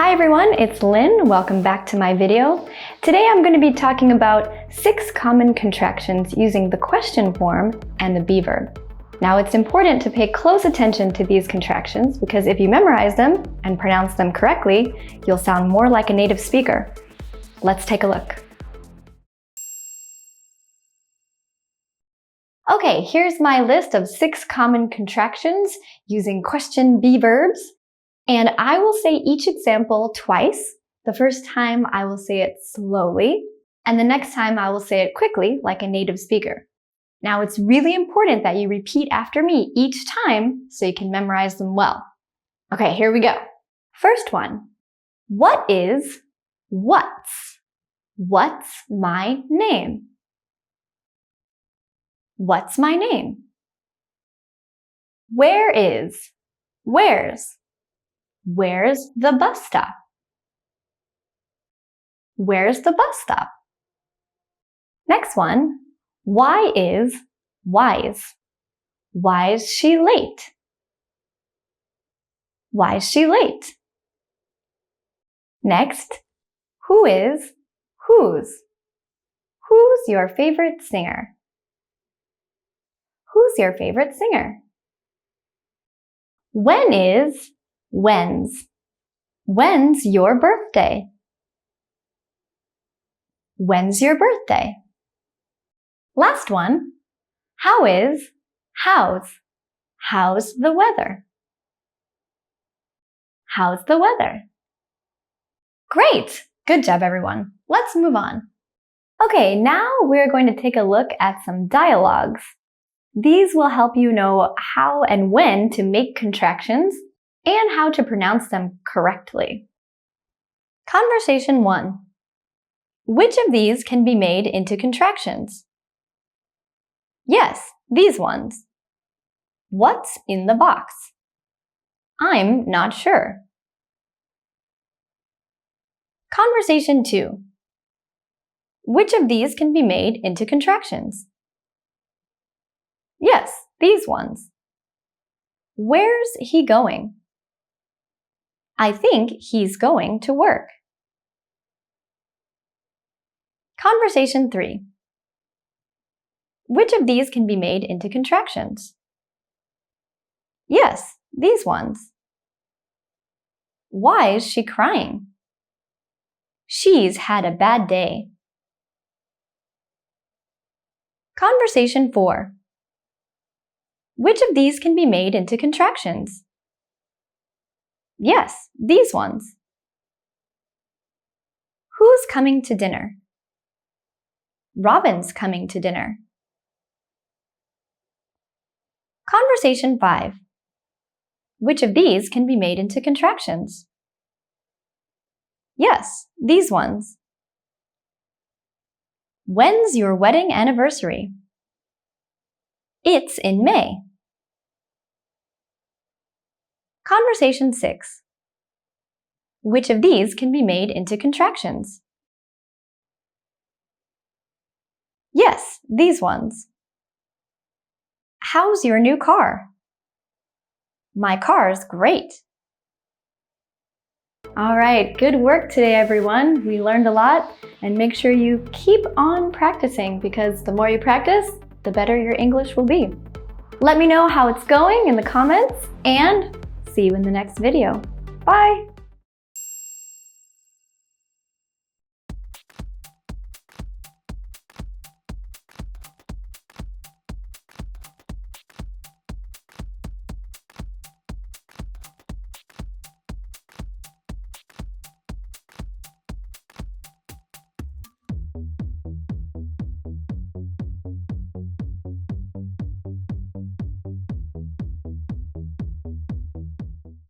Hi everyone, it's Lynn. Welcome back to my video. Today I'm going to be talking about 6 common contractions using the question form and the be verb. Now it's important to pay close attention to these contractions because if you memorize them and pronounce them correctly, you'll sound more like a native speaker. Let's take a look. Okay, here's my list of 6 common contractions using question be verbs. And I will say each example twice. The first time I will say it slowly, and the next time I will say it quickly like a native speaker. Now it's really important that you repeat after me each time so you can memorize them well. Okay, here we go. First one. What is what's? What's my name? What's my name? Where is? Where's? Where's the bus stop? Where's the bus stop? Next one. Why is why's? Why is she late? Why is she late? Next. Who is whose? Who's your favorite singer? Who's your favorite singer? When is when's? When's your birthday? When's your birthday? Last one. How is how's? How's the weather? How's the weather? Great! Good job, everyone. Let's move on. Okay, now we're going to take a look at some dialogues. These will help you know how and when to make contractions and how to pronounce them correctly. Conversation 1. Which of these can be made into contractions? Yes, these ones. What's in the box? I'm not sure. Conversation 2. Which of these can be made into contractions? Yes, these ones. Where's he going? I think he's going to work. Conversation 3. Which of these can be made into contractions? Yes, these ones. Why is she crying? She's had a bad day. Conversation 4. Which of these can be made into contractions? Yes, these ones. Who's coming to dinner? Robin's coming to dinner. Conversation 5. Which of these can be made into contractions? Yes, these ones. When's your wedding anniversary? It's in May. Conversation 6. Which of these can be made into contractions? Yes, these ones. How's your new car? My car's great. All right, good work today, everyone. We learned a lot, and make sure you keep on practicing because the more you practice, the better your English will be. Let me know how it's going in the comments, and see you in the next video. Bye!